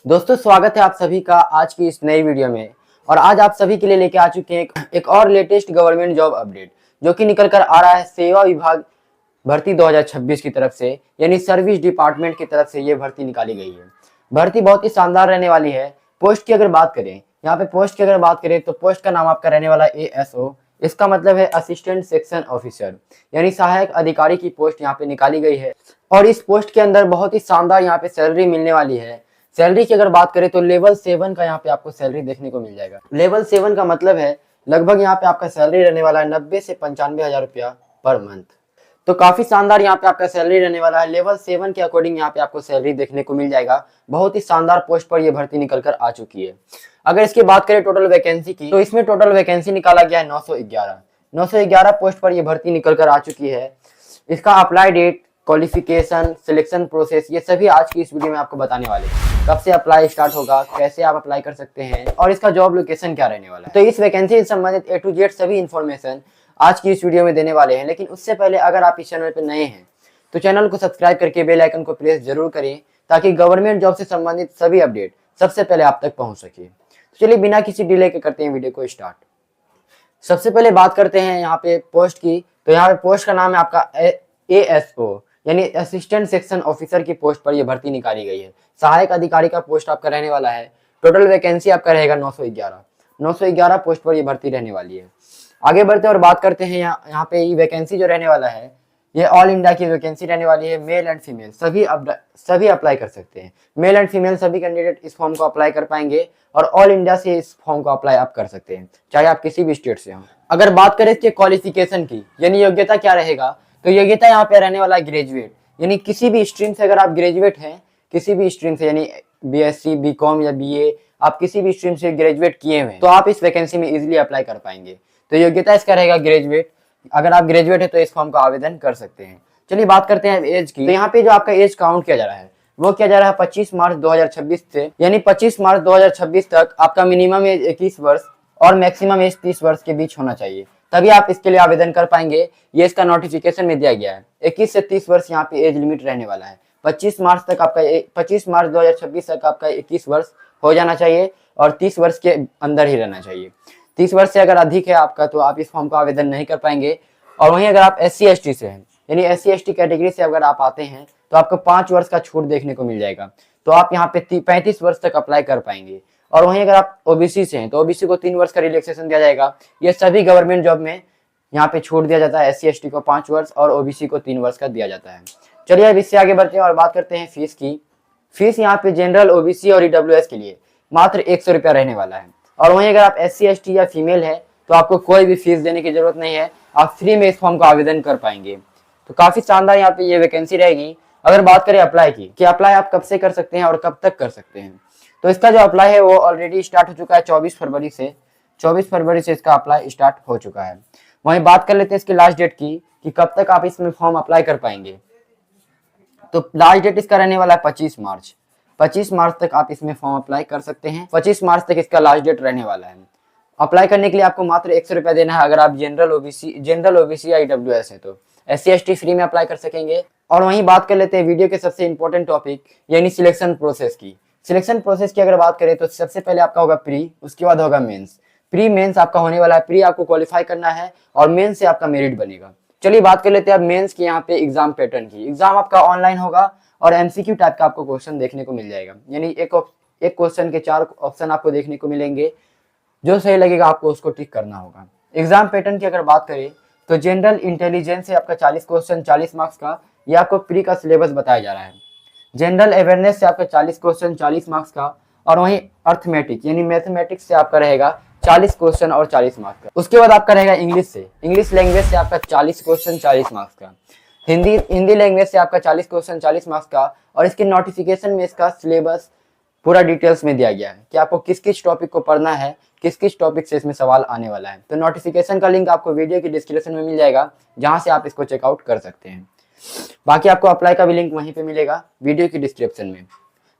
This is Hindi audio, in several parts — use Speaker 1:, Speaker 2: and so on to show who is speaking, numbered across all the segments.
Speaker 1: दोस्तों स्वागत है आप सभी का आज की इस नई वीडियो में। और आज आप सभी के लिए लेके आ चुके हैं एक और लेटेस्ट गवर्नमेंट जॉब अपडेट जो कि निकल कर आ रहा है सेवा विभाग भर्ती 2026 की तरफ से, यानी सर्विस डिपार्टमेंट की तरफ से ये भर्ती निकाली गई है। भर्ती बहुत ही शानदार रहने वाली है। पोस्ट की अगर बात करें, यहाँ पे पोस्ट की अगर बात करें तो पोस्ट का नाम आपका रहने वाला है ASO। इसका मतलब है असिस्टेंट सेक्शन ऑफिसर, यानी सहायक अधिकारी की पोस्ट यहाँ पे निकाली गई है। और इस पोस्ट के अंदर बहुत ही शानदार यहाँ पे सैलरी मिलने वाली है। सैलरी की अगर बात करें तो लेवल 7 का यहाँ पे आपको सैलरी देखने को मिल जाएगा। लेवल 7 का मतलब है लगभग यहाँ पे आपका सैलरी रहने वाला है 90 से 95 हजार रुपया पर मंथ। तो काफी शानदार यहाँ पे आपका सैलरी रहने वाला है। लेवल 7 के अकॉर्डिंग यहाँ पे आपको सैलरी देखने को मिल जाएगा। बहुत ही शानदार पोस्ट पर यह भर्ती निकल कर आ चुकी है। अगर इसकी बात करें टोटल वैकेंसी की, तो इसमें टोटल वैकेंसी निकाला गया है 911 पोस्ट पर यह भर्ती निकल कर आ चुकी है। इसका apply date, qualification, selection process, ये सभी आज की इस वीडियो में आपको बताने वाले हैं। कब से अप्लाई स्टार्ट होगा, कैसे आप अप्लाई कर सकते हैं और इसका जॉब लोकेशन क्या रहने वाला है। तो इस वैकेंसी से संबंधित A to Z सभी इन्फॉर्मेशन आज की इस वीडियो में देने वाले हैं। लेकिन उससे पहले अगर आप इस चैनल पर नए हैं तो चैनल को सब्सक्राइब करके बेल आइकन को प्रेस जरूर करें ताकि गवर्नमेंट जॉब से संबंधित सभी अपडेट सबसे पहले आप तक पहुंच सके। तो चलिए बिना किसी डिले के करते हैं वीडियो को स्टार्ट। सबसे पहले बात करते हैं यहाँ पे पोस्ट की। तो यहाँ पे पोस्ट का नाम है आपका ASO, यानी असिस्टेंट सेक्शन ऑफिसर की पोस्ट पर यह भर्ती निकाली गई है। सहायक अधिकारी का पोस्ट आपका रहने वाला है। टोटल वैकेंसी आपका रहेगा 911 पोस्ट पर यह भर्ती रहने वाली है। आगे बढ़ते और बात करते हैं यहाँ पे ये वैकेंसी जो रहने वाला है ये ऑल इंडिया की वैकेंसी रहने वाली है। मेल एंड फीमेल सभी अप्लाई कर सकते हैं। मेल एंड फीमेल सभी कैंडिडेट इस फॉर्म को अप्लाई कर पाएंगे और ऑल इंडिया से इस फॉर्म को अप्लाई आप कर सकते हैं, चाहे आप किसी भी स्टेट से हो। अगर बात करें इसके क्वालिफिकेशन की, यानी योग्यता क्या रहेगा, तो योग्यता यहाँ पे रहने वाला है ग्रेजुएट, यानी किसी भी स्ट्रीम से अगर आप ग्रेजुएट हैं, किसी भी स्ट्रीम से, यानी BSc, BCom या BA, आप किसी भी स्ट्रीम से ग्रेजुएट किए हुए हैं तो आप इस वैकेंसी में इजिली अप्लाई कर पाएंगे। तो योग्यता इसका रहेगा ग्रेजुएट। अगर आप ग्रेजुएट है तो इस फॉर्म का आवेदन कर सकते हैं। चलिए बात करते हैं एज की। तो यहाँ पे जो आपका एज काउंट किया जा रहा है वो किया जा रहा है 25 मार्च 2026 से, यानी 25 मार्च 2026 तक आपका मिनिमम एज 21 वर्ष और मैक्सिमम एज 30 वर्ष के बीच होना चाहिए, तभी आप इसके लिए आवेदन कर पाएंगे। ये इसका नोटिफिकेशन में दिया गया है। 21 से 30 वर्ष यहाँ पे एज लिमिट रहने वाला है। 25 मार्च 2026 तक आपका 21 वर्ष हो जाना चाहिए और 30 वर्ष के अंदर ही रहना चाहिए। 30 वर्ष से अगर अधिक है आपका तो आप इस फॉर्म का आवेदन नहीं कर पाएंगे। और वहीं अगर आप SC ST से हैं, यानी SC ST कैटेगरी से अगर आप आते हैं तो आपको 5 वर्ष का छूट देखने को मिल जाएगा, तो आप यहाँ पे 35 वर्ष तक अप्लाई कर पाएंगे। और वहीं अगर आप OBC से हैं तो OBC को 3 वर्ष का रिलैक्सेशन दिया जाएगा। ये सभी गवर्नमेंट जॉब में यहाँ पे छूट दिया जाता है। SC ST को 5 वर्ष और OBC को 3 वर्ष का दिया जाता है। चलिए अब इससे आगे बढ़ते हैं और बात करते हैं फीस की। फीस यहाँ पे जनरल, OBC और EWS के लिए मात्र 100 रुपया रहने वाला है। और वहीं अगर आप SC ST या फीमेल है तो आपको कोई भी फीस देने की जरूरत नहीं है, आप फ्री में इस फॉर्म का आवेदन कर पाएंगे। तो काफी शानदार यहाँ पे ये वैकेंसी रहेगी। अगर बात करें अप्लाई की कि अप्लाई आप कब से कर सकते हैं और कब तक कर सकते हैं, तो इसका जो अप्लाई है वो ऑलरेडी स्टार्ट हो चुका है 24 फरवरी से इसका अप्लाई स्टार्ट हो चुका है। वहीं बात कर लेते हैं इसकी लास्ट डेट की कि कब तक आप इसमें फॉर्म अप्लाई कर पाएंगे। तो लास्ट डेट इसका रहने वाला है 25 मार्च तक आप इसमें फॉर्म अप्लाई कर सकते हैं। 25 मार्च तक इसका लास्ट डेट रहने वाला है। अप्लाई करने के लिए आपको मात्र 100 रुपया देना है। अगर आप जनरल OBC या EWS है तो SC ST फ्री में अप्लाई कर सकेंगे। और वहीं बात कर लेते हैं वीडियो के सबसे इंपॉर्टेंट टॉपिक, यानी सिलेक्शन प्रोसेस की। सिलेक्शन प्रोसेस की अगर बात करें तो सबसे पहले आपका होगा प्री, उसके बाद होगा मेंस। प्री मेंस आपका होने वाला है। प्री आपको क्वालिफाई करना है और मेंस से आपका मेरिट बनेगा। चलिए बात कर लेते हैं अब मेंस की यहाँ पे एग्जाम पैटर्न की। एग्जाम आपका ऑनलाइन होगा और MCQ टाइप का आपको क्वेश्चन देखने को मिल जाएगा, यानी एक क्वेश्चन के 4 ऑप्शन आपको देखने को मिलेंगे। जो सही लगेगा आपको उसको टिक करना होगा। एग्जाम पैटर्न की अगर बात करें तो जनरल इंटेलिजेंस से आपका 40 क्वेश्चन 40 मार्क्स का, ये आपको प्री का सिलेबस बताया जा रहा है। जनरल अवेयरनेस से आपका 40 क्वेश्चन 40 मार्क्स का, और वहीं अर्थमेटिक यानी मैथमेटिक्स से आपका रहेगा 40 क्वेश्चन और 40 मार्क्स का। उसके बाद आपका रहेगा इंग्लिश लैंग्वेज से आपका 40 क्वेश्चन 40 मार्क्स का। हिंदी लैंग्वेज से आपका 40 क्वेश्चन 40 मार्क्स का। और इसके नोटिफिकेशन में इसका सिलेबस पूरा डिटेल्स में दिया गया है कि आपको किस किस टॉपिक को पढ़ना है, किस किस टॉपिक से इसमें सवाल आने वाला है। तो नोटिफिकेशन का लिंक आपको वीडियो की डिस्क्रिप्शन में मिल जाएगा, जहां से आप इसको चेकआउट कर सकते हैं। बाकी आपको अप्लाई का भी लिंक वहीं पे मिलेगा वीडियो की डिस्क्रिप्शन में।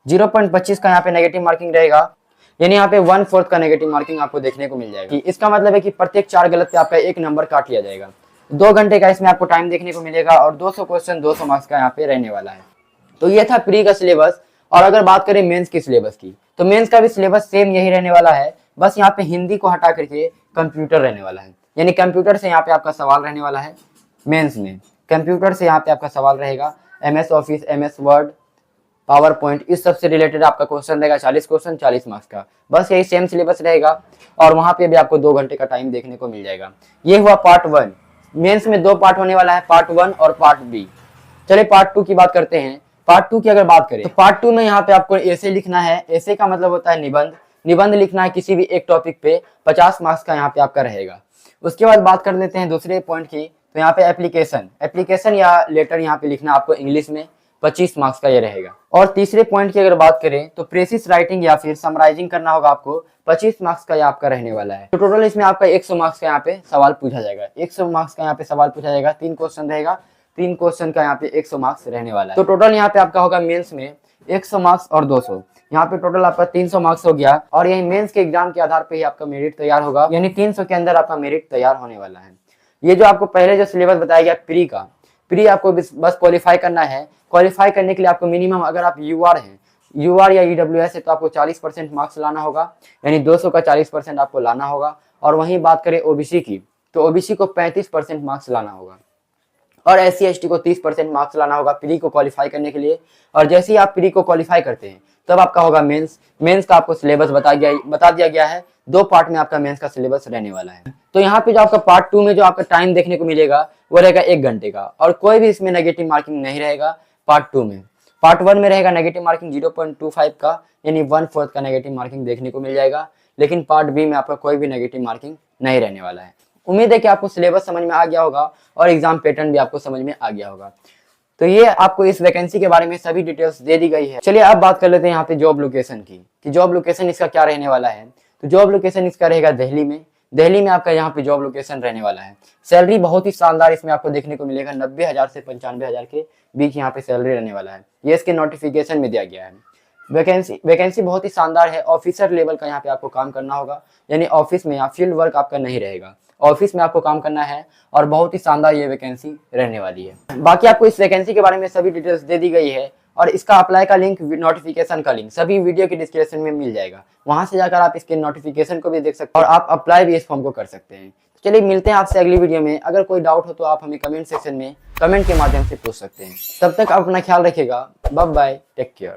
Speaker 1: 0.25 का यहाँ पे नेगेटिव मार्किंग रहेगा, यानी यहाँ पे 1/4 का नेगेटिव मार्किंग आपको देखने को मिल जाएगा। इसका मतलब है कि प्रत्येक 4 गलत पे आपका 1 नंबर काट लिया जाएगा। 2 घंटे का इसमें आपको टाइम देखने को मिलेगा और 200 क्वेश्चन 200 मार्क्स का यहाँ पे रहने वाला है। तो ये था प्री का सिलेबस। और अगर बात करें मेंस की सिलेबस की, तो मेंस का भी सिलेबस सेम यही रहने वाला है, बस यहाँ पे हिंदी को हटा करके कंप्यूटर रहने वाला है। यानी कंप्यूटर से यहाँ पे आपका सवाल रहने वाला है मेंस में। कंप्यूटर से यहाँ पे आपका सवाल रहेगा, MS office, MS word, power point, इस सब से रिलेटेड आपका क्वेश्चन रहेगा। 40 क्वेश्चन 40 मार्क्स का, बस यही सेम सिलेबस रहेगा। और वहां पे भी आपको 2 घंटे का टाइम देखने को मिल जाएगा। ये हुआ पार्ट 1। मेंस में 2 पार्ट होने वाला है, पार्ट 1 और पार्ट B। चलिए पार्ट 2 की बात करते हैं। पार्ट 2 की अगर बात करें तो पार्ट 2 में यहाँ पे आपको ऐसे लिखना है। ऐसे का मतलब होता है निबंध। निबंध लिखना है किसी भी एक टॉपिक पे, 50 मार्क्स का यहाँ पे आपका रहेगा। उसके बाद बात कर लेते हैं दूसरे पॉइंट की, तो यहाँ पे एप्लीकेशन या लेटर यहाँ पे लिखना आपको इंग्लिश में, 25 मार्क्स का ये रहेगा। और तीसरे पॉइंट की अगर बात करें तो प्रेसिस राइटिंग या फिर समराइजिंग करना होगा आपको, 25 मार्क्स का ये आपका रहने वाला है। तो टोटल इसमें आपका 100 मार्क्स का यहाँ पे सवाल पूछा जाएगा। 100 मार्क्स का यहाँ पे सवाल पूछा जाएगा। 3 क्वेश्चन रहेगा, 3 क्वेश्चन का यहाँ पे 100 मार्क्स रहने वाला है। तो टोटल यहाँ पे आपका होगा मेंस में 100 मार्क्स और 200, यहाँ पे टोटल आपका 300 मार्क्स हो गया। और यही मेंस के एग्जाम के आधार पे ही आपका मेरिट तैयार होगा, यानी 300 के अंदर आपका मेरिट तैयार होने वाला है। ये जो आपको पहले जो सिलेबस बताया गया प्री आपको बस क्वालिफाई करना है। क्वालिफाई करने के लिए आपको मिनिमम, अगर आप UR हैं, UR या EWS है, तो आपको 40% मार्क्स लाना होगा, यानी 200 का 40% आपको लाना होगा। और वहीं बात करें OBC की, तो OBC को 35% मार्क्स लाना होगा और SC ST को 30% मार्क्स लाना होगा प्री को क्वालिफाई करने के लिए। और जैसे ही आप प्री को क्वालिफाई करते हैं तब आपका होगा मेंस का आपको सिलेबस बता दिया गया है। 2 पार्ट में आपका मेंस का सिलेबस रहने वाला है। तो यहाँ पे जो आपका पार्ट 2 में जो आपका टाइम देखने को मिलेगा वो रहेगा 1 घंटे का, और कोई भी इसमें नेगेटिव मार्किंग नहीं रहेगा पार्ट 2 में। पार्ट 1 में रहेगा नेगेटिव मार्किंग 0.25 का, यानी 1/4 का नेगेटिव मार्किंग देखने को मिल जाएगा। लेकिन पार्ट B में आपका कोई भी नेगेटिव मार्किंग नहीं रहने वाला है। उम्मीद है कि आपको सिलेबस समझ में आ गया होगा और एग्जाम पैटर्न भी आपको समझ में आ गया होगा। तो ये आपको इस वैकेंसी के बारे में सभी डिटेल्स दे दी गई है। चलिए अब बात कर लेते हैं यहाँ पे जॉब लोकेशन की, कि जॉब लोकेशन इसका क्या रहने वाला है। तो जॉब लोकेशन इसका रहेगा दिल्ली में आपका यहाँ पे जॉब लोकेशन रहने वाला है। सैलरी बहुत ही शानदार इसमें आपको देखने को मिलेगा, 90,000 से 95,000 के बीच यहाँ पे सैलरी रहने वाला है। ये इसके नोटिफिकेशन में दिया गया है। वैकेंसी बहुत ही शानदार है। ऑफिसर लेवल का यहाँ पे आपको काम करना होगा, यानी ऑफिस में या फील्ड वर्क आपका नहीं रहेगा, ऑफिस में आपको काम करना है। और बहुत ही शानदार ये वैकेंसी रहने वाली है। बाकी आपको इस वैकेंसी के बारे में सभी डिटेल्स दे दी गई है, और इसका अप्लाई का लिंक, नोटिफिकेशन का लिंक सभी वीडियो के डिस्क्रिप्शन में मिल जाएगा। वहां से जाकर आप इसके नोटिफिकेशन को भी देख सकते हैं और आप अप्लाई भी इस फॉर्म को कर सकते हैं। चलिए मिलते हैं आपसे अगली वीडियो में। अगर कोई डाउट हो तो आप हमें कमेंट सेक्शन में कमेंट के माध्यम से पूछ सकते हैं। तब तक आप अपना ख्याल रखिएगा। Bye bye, take care.